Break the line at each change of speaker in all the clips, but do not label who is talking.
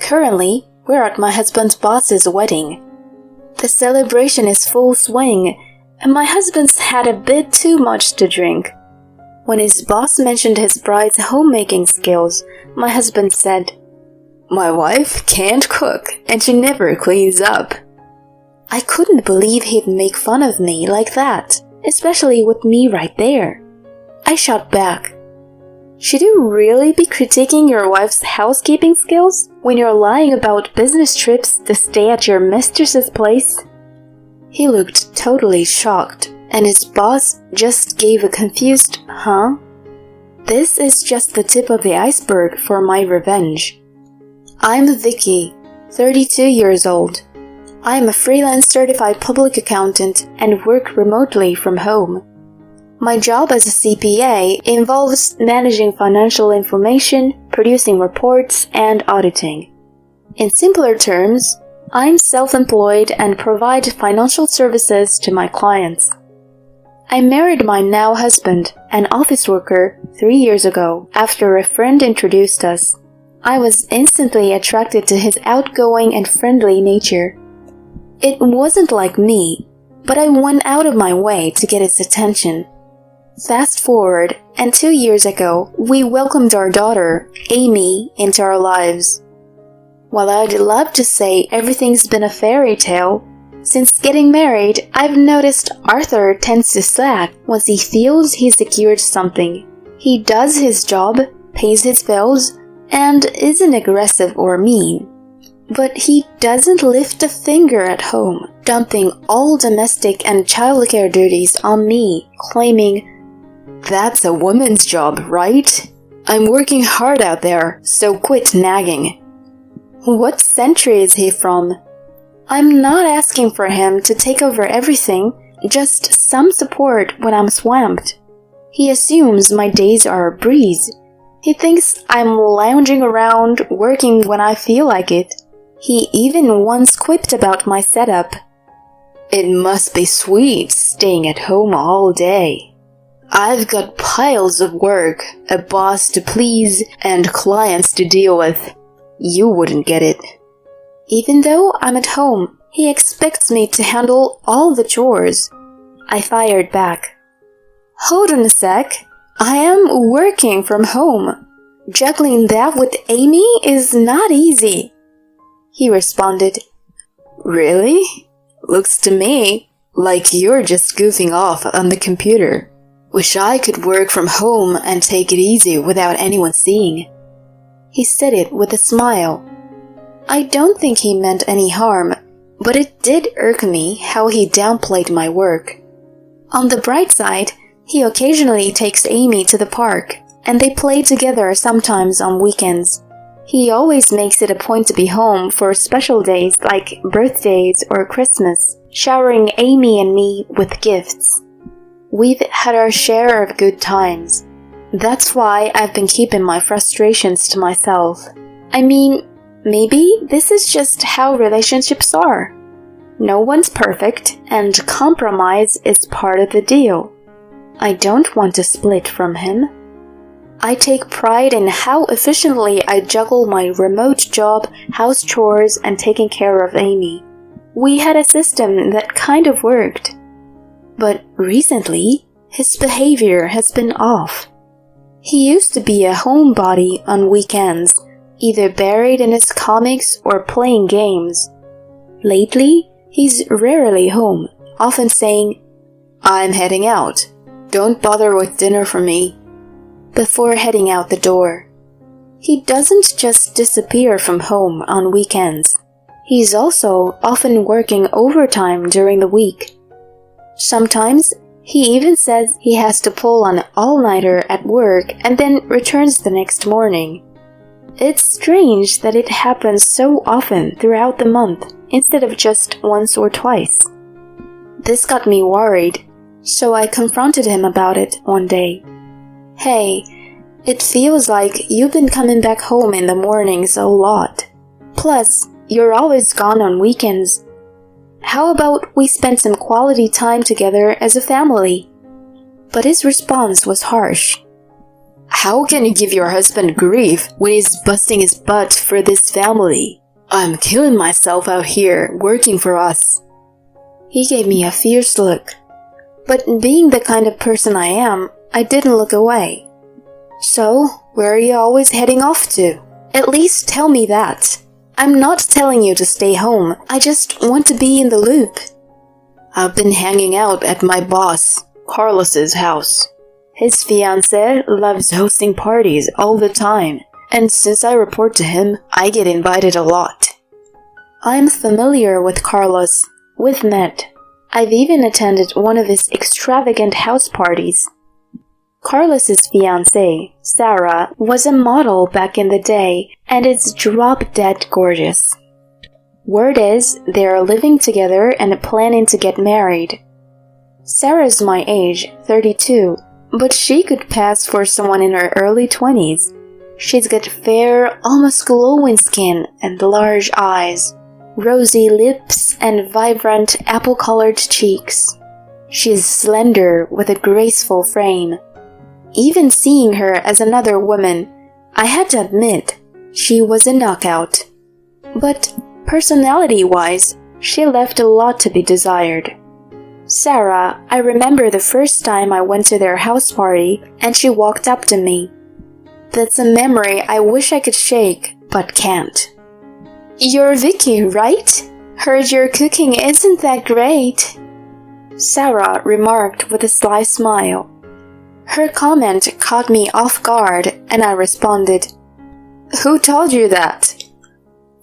Currently, we're at my husband's boss's wedding. The celebration is full swing, and my husband's had a bit too much to drink. When his boss mentioned his bride's homemaking skills, my husband said, "My wife can't cook, and she never cleans up." I couldn't believe he'd make fun of me like that, especially with me right there. I shot back, "Should you really be critiquing your wife's housekeeping skills when you're lying about business trips to stay at your mistress's place?" He looked totally shocked, and his boss just gave a confused, "Huh?" This is just the tip of the iceberg for my revenge. I'm Vicky, 32 years old. I am a freelance certified public accountant and work remotely from home. My job as a CPA involves managing financial information, producing reports, and auditing. In simpler terms, I'm self-employed and provide financial services to my clients. I married my now husband, an office worker, 3 years ago after a friend introduced us. I was instantly attracted to his outgoing and friendly nature. It wasn't like me, but I went out of my way to get his attention. Fast forward, and 2 years ago, we welcomed our daughter, Amy, into our lives. While I'd love to say everything's been a fairy tale, since getting married, I've noticed Arthur tends to slack once he feels he's secured something. He does his job, pays his bills, and isn't aggressive or mean. But he doesn't lift a finger at home, dumping all domestic and childcare duties on me, claiming, "That's a woman's job, right? I'm working hard out there, so quit nagging." What century is he from? I'm not asking for him to take over everything, just some support when I'm swamped. He assumes my days are a breeze. He thinks I'm lounging around, working when I feel like it. He even once quipped about my setup. "It must be sweet staying at home all day. I've got piles of work, a boss to please, and clients to deal with. You wouldn't get it." Even though I'm at home, he expects me to handle all the chores. I fired back. "Hold on a sec. I am working from home. Juggling that with Amy is not easy." He responded, "Really? Looks to me like you're just goofing off on the computer. Wish I could work from home and take it easy without anyone seeing." He said it with a smile. I don't think he meant any harm, but it did irk me how he downplayed my work. On the bright side, he occasionally takes Amy to the park, and they play together sometimes on weekends. He always makes it a point to be home for special days like birthdays or Christmas, showering Amy and me with gifts. We've had our share of good times. That's why I've been keeping my frustrations to myself. I mean, maybe this is just how relationships are. No one's perfect, and compromise is part of the deal. I don't want to split from him. I take pride in how efficiently I juggle my remote job, house chores, and taking care of Amy. We had a system that kind of worked. But recently, his behavior has been off. He used to be a homebody on weekends, either buried in his comics or playing games. Lately, he's rarely home, often saying, "I'm heading out. Don't bother with dinner for me," before heading out the door. He doesn't just disappear from home on weekends. He's also often working overtime during the week. Sometimes, he even says he has to pull an all-nighter at work and then returns the next morning. It's strange that it happens so often throughout the month instead of just once or twice. This got me worried, so I confronted him about it one day. "Hey, it feels like you've been coming back home in the mornings a lot. Plus, you're always gone on weekends. How about we spend some quality time together as a family?" But his response was harsh. How can you give your husband grief when he's busting his butt for this family? I'm killing myself out here working for us. He gave me a fierce look. But being the kind of person I am, I didn't look away. So, where are you always heading off to? At least tell me that. I'm not telling you to stay home, I just want to be in the loop. I've been hanging out at my boss, Carlos's house. His fiancée loves hosting parties all the time, and since I report to him, I get invited a lot. I'm familiar with Carlos. We've met. I've even attended one of his extravagant house parties. Carlos's fiancée, Sarah, was a model back in the day and is drop-dead gorgeous. Word is they are living together and planning to get married. Sarah's my age, 32, but she could pass for someone in her early 20s. She's got fair, almost glowing skin and large eyes, rosy lips and vibrant apple-colored cheeks. She is slender with a graceful frame. Even seeing her as another woman, I had to admit she was a knockout. But personality-wise, she left a lot to be desired. Sarah, I remember the first time I went to their house party and she walked up to me. That's a memory I wish I could shake, but can't. You're Vicky, right? Heard your cooking isn't that great. Sarah remarked with a sly smile. Her comment caught me off guard and I responded, Who told you that?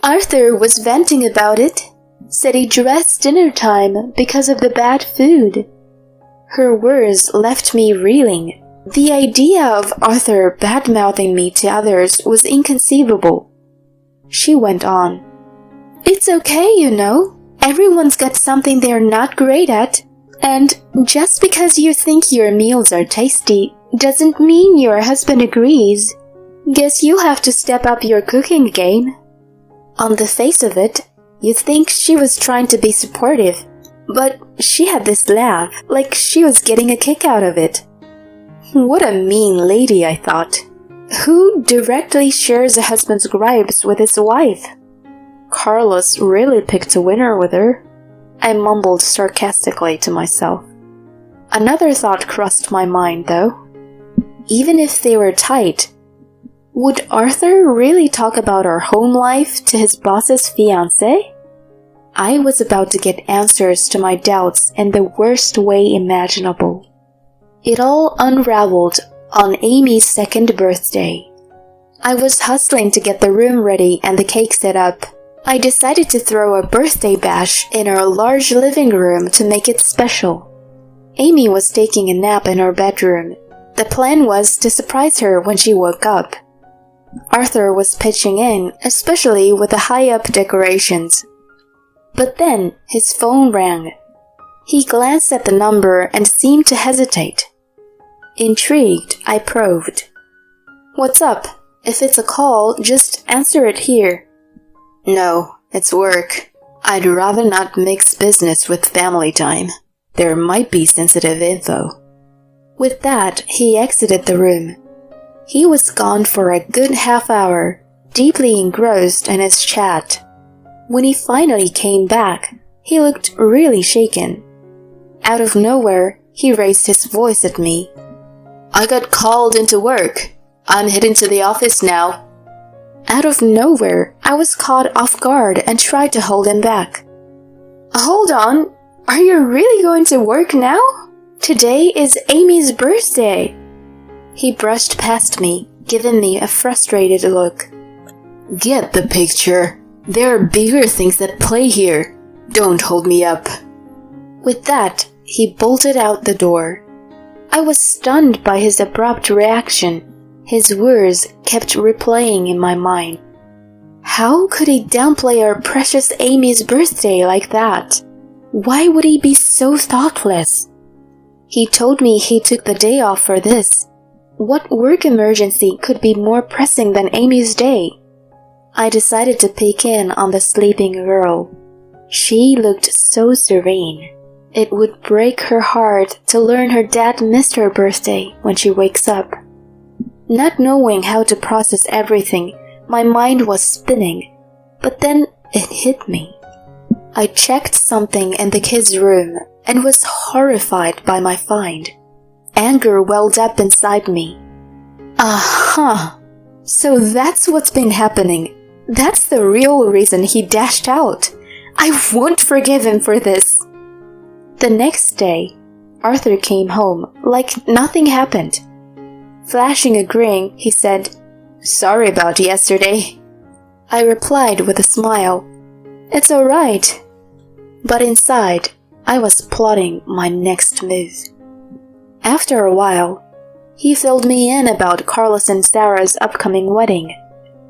Arthur was venting about it. Said he dressed dinner time because of the bad food. Her words left me reeling. The idea of Arthur bad-mouthing me to others was inconceivable. She went on. It's okay, you know. Everyone's got something they're not great at. And just because you think your meals are tasty doesn't mean your husband agrees. Guess you have to step up your cooking game. On the face of it, you'd think she was trying to be supportive, but she had this laugh, like she was getting a kick out of it. What a mean lady, I thought. Who directly shares a husband's gripes with his wife? Carlos really picked a winner with her. I mumbled sarcastically to myself. Another thought crossed my mind, though. Even if they were tight, would Arthur really talk about our home life to his boss's fiancée? I was about to get answers to my doubts in the worst way imaginable. It all unraveled on Amy's second birthday. I was hustling to get the room ready and the cake set up. I decided to throw a birthday bash in our large living room to make it special. Amy was taking a nap in her bedroom. The plan was to surprise her when she woke up. Arthur was pitching in, especially with the high-up decorations. But then his phone rang. He glanced at the number and seemed to hesitate. Intrigued, I probed. What's up? If it's a call, just answer it here. No, it's work. I'd rather not mix business with family time. There might be sensitive info. With that, he exited the room. He was gone for a good half hour, deeply engrossed in his chat. When he finally came back, he looked really shaken. Out of nowhere, he raised his voice at me. I got called into work. I'm heading to the office now. Out of nowhere, I was caught off guard and tried to hold him back. Hold on, are you really going to work now? Today is Amy's birthday. He brushed past me, giving me a frustrated look. Get the picture. There are bigger things at play here. Don't hold me up. With that, he bolted out the door. I was stunned by his abrupt reaction. His words kept replaying in my mind. How could he downplay our precious Amy's birthday like that? Why would he be so thoughtless? He told me he took the day off for this. What work emergency could be more pressing than Amy's day? I decided to peek in on the sleeping girl. She looked so serene. It would break her heart to learn her dad missed her birthday when she wakes up. Not knowing how to process everything, my mind was spinning. But then it hit me. I checked something in the kids' room and was horrified by my find. Anger welled up inside me. So that's what's been happening. That's the real reason he dashed out. I won't forgive him for this. The next day, Arthur came home like nothing happened. Flashing a grin, he said, "Sorry about yesterday." I replied with a smile, "It's all right." But inside, I was plotting my next move. After a while, he filled me in about Carlos and Sarah's upcoming wedding.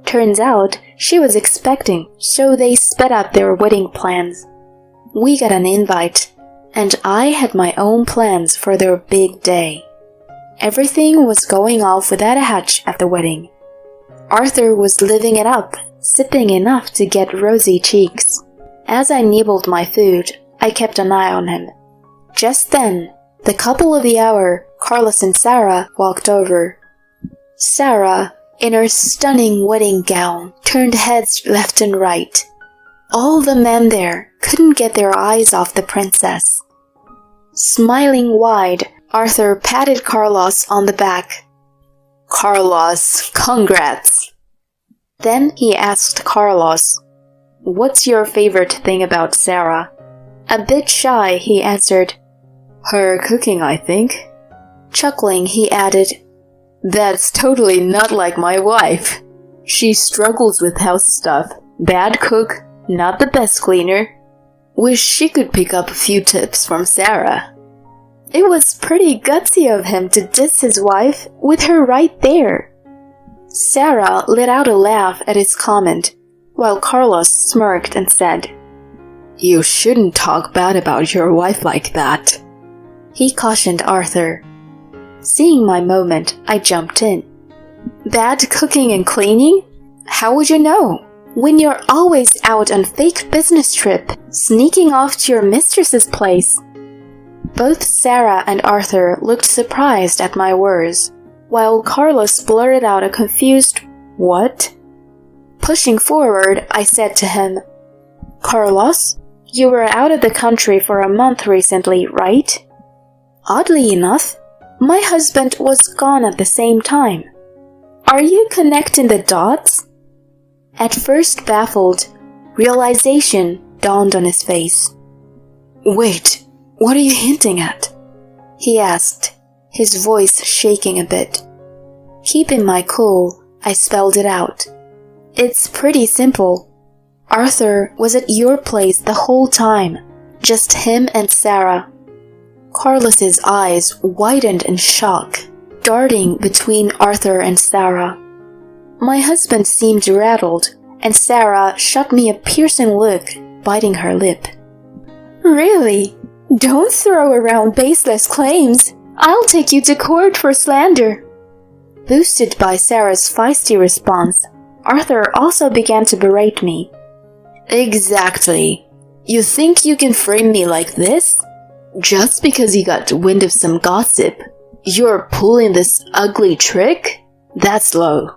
Turns out, she was expecting, so they sped up their wedding plans. We got an invite, and I had my own plans for their big day. Everything was going off without a hitch at the wedding. Arthur was living it up, sipping enough to get rosy cheeks. As I nibbled my food, I kept an eye on him. Just then, the couple of the hour, Carlos and Sarah, walked over. Sarah, in her stunning wedding gown, turned heads left and right. All the men there couldn't get their eyes off the princess. Smiling wide, Arthur patted Carlos on the back. "Carlos, congrats!" Then he asked Carlos, "What's your favorite thing about Sarah?" A bit shy, he answered, "Her cooking, I think." Chuckling, he added, "That's totally not like my wife. She struggles with house stuff. Bad cook, not the best cleaner. Wish she could pick up a few tips from Sarah." It was pretty gutsy of him to diss his wife with her right there. Sarah let out a laugh at his comment, while Carlos smirked and said, "You shouldn't talk bad about your wife like that," he cautioned Arthur. Seeing my moment, I jumped in. "Bad cooking and cleaning? How would you know? When you're always out on fake business trip, sneaking off to your mistress's place." Both Sarah and Arthur looked surprised at my words, while Carlos blurted out a confused, "What?" Pushing forward, I said to him, "Carlos, you were out of the country for a month recently, right?" Oddly enough, my husband was gone at the same time. Are you connecting the dots? At first baffled, realization dawned on his face. "Wait, what are you hinting at?" he asked, his voice shaking a bit. Keeping my cool, I spelled it out. "It's pretty simple. Arthur was at your place the whole time, just him and Sarah." Carlos's eyes widened in shock, darting between Arthur and Sarah. My husband seemed rattled, and Sarah shot me a piercing look, biting her lip. "Really? Don't throw around baseless claims. I'll take you to court for slander." Boosted by Sarah's feisty response, Arthur also began to berate me. "Exactly. You think you can frame me like this? Just because you got wind of some gossip, you're pulling this ugly trick? That's low.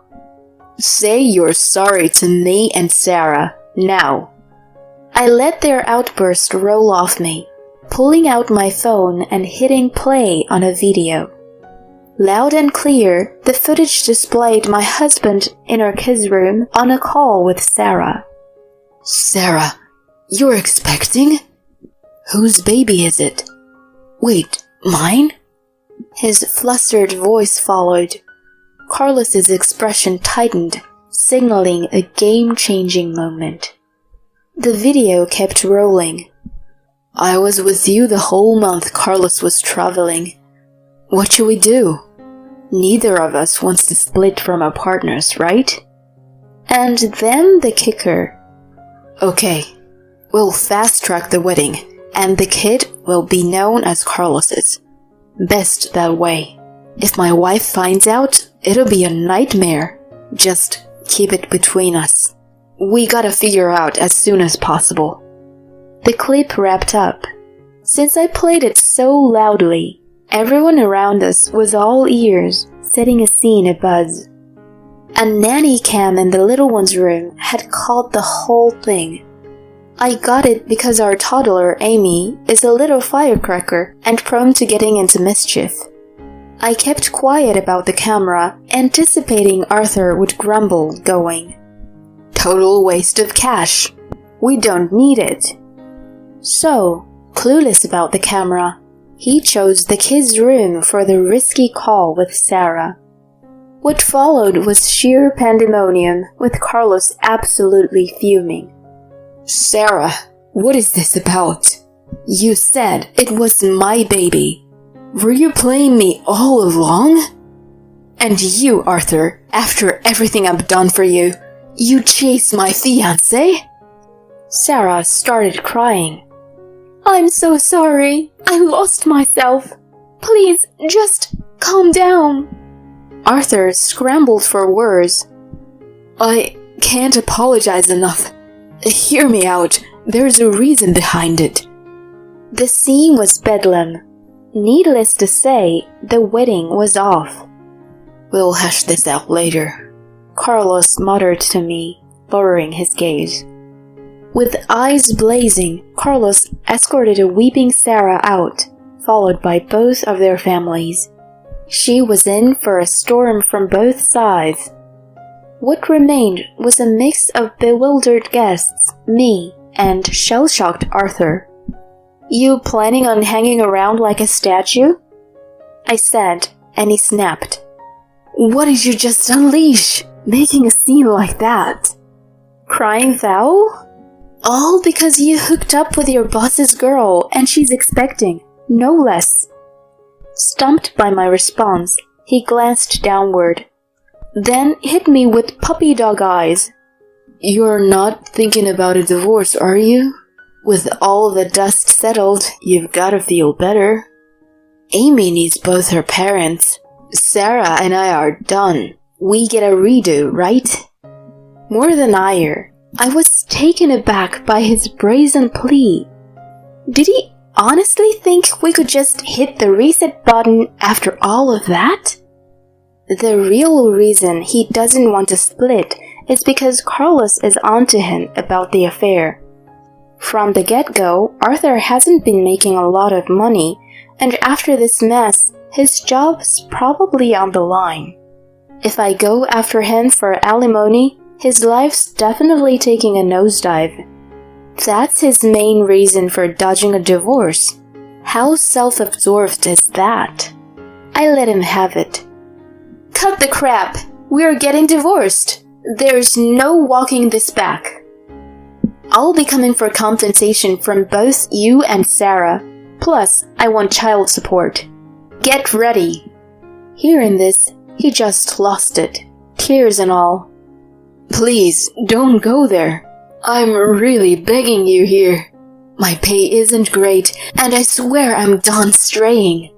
Say you're sorry to me and Sarah, now." I let their outburst roll off me, pulling out my phone and hitting play on a video. Loud and clear, the footage displayed my husband in our kids' room on a call with Sarah. "Sarah, you're expecting? Whose baby is it? Wait, mine?" His flustered voice followed. Carlos's expression tightened, signaling a game-changing moment. The video kept rolling. "I was with you the whole month Carlos was traveling. What should we do? Neither of us wants to split from our partners, right?" And then the kicker. "Okay, we'll fast-track the wedding, and the kid will be known as Carlos's. Best that way. If my wife finds out, it'll be a nightmare. Just keep it between us. We gotta figure out as soon as possible." The clip wrapped up. Since I played it so loudly, Everyone around us was all ears, setting a scene abuzz. A nanny cam in the little one's room had caught the whole thing. I got it because our toddler, Amy, is a little firecracker and prone to getting into mischief. I kept quiet about the camera, anticipating Arthur would grumble, going, "Total waste of cash. We don't need it." So, clueless about the camera, he chose the kids' room for the risky call with Sarah. What followed was sheer pandemonium, with Carlos absolutely fuming. "Sarah, what is this about? You said it was my baby. Were you playing me all along? And you, Arthur, after everything I've done for you, you chased my fiancé?" Sarah started crying. "I'm so sorry. I lost myself. Please, just calm down." Arthur scrambled for words. "I can't apologize enough. Hear me out. There's a reason behind it." The scene was bedlam. Needless to say, the wedding was off. "We'll hash this out later," Carlos muttered to me, lowering his gaze. With eyes blazing, Carlos escorted a weeping Sarah out, followed by both of their families. She was in for a storm from both sides. What remained was a mix of bewildered guests, me, and shell-shocked Arthur. "You planning on hanging around like a statue?" I said, and he snapped. "What did you just unleash, making a scene like that? Crying foul? All because you hooked up with your boss's girl and she's expecting, no less." Stumped by my response, he glanced downward, then hit me with puppy dog eyes. "You're not thinking about a divorce, are you? With all the dust settled, you've gotta feel better. Amy needs both her parents. Sarah and I are done. We get a redo, right?" More than ire, I was taken aback by his brazen plea. Did he honestly think we could just hit the reset button after all of that? The real reason he doesn't want to split is because Carlos is onto him about the affair. From the get-go, Arthur hasn't been making a lot of money, and after this mess, his job's probably on the line. If I go after him for alimony, his life's definitely taking a nosedive. That's his main reason for dodging a divorce. How self-absorbed is that? I let him have it. "Cut the crap! We're getting divorced! There's no walking this back. I'll be coming for compensation from both you and Sarah. Plus, I want child support. Get ready." Hearing this, he just lost it, tears and all. "Please, don't go there. I'm really begging you here. My pay isn't great, and I swear I'm done straying.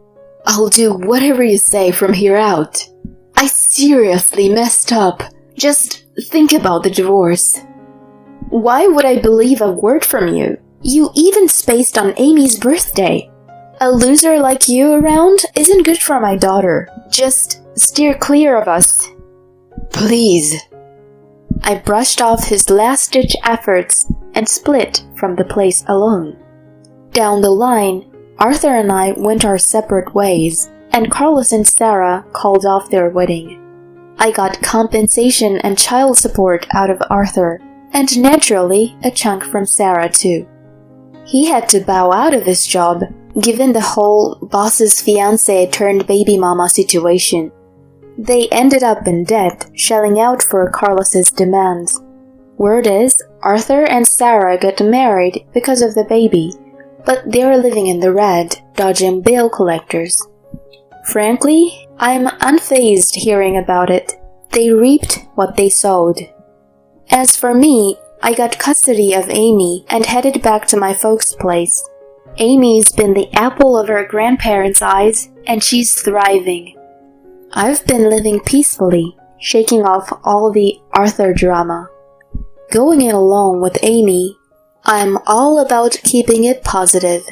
I'll do whatever you say from here out. I seriously messed up. Just think about the divorce." "Why would I believe a word from you? You even spaced on Amy's birthday. A loser like you around isn't good for my daughter. Just steer clear of us." "Please." I brushed off his last-ditch efforts and split from the place alone. Down the line, Arthur and I went our separate ways, and Carlos and Sarah called off their wedding. I got compensation and child support out of Arthur, and naturally a chunk from Sarah too. He had to bow out of his job, given the whole boss's fiancé turned baby mama situation. They ended up in debt, shelling out for Carlos's demands. Word is, Arthur and Sarah got married because of the baby, but they're living in the red, dodging bail collectors. Frankly, I'm unfazed hearing about it. They reaped what they sowed. As for me, I got custody of Amy and headed back to my folks' place. Amy's been the apple of her grandparents' eyes, and she's thriving. I've been living peacefully, shaking off all the Arthur drama. Going it alone with Amy, I'm all about keeping it positive.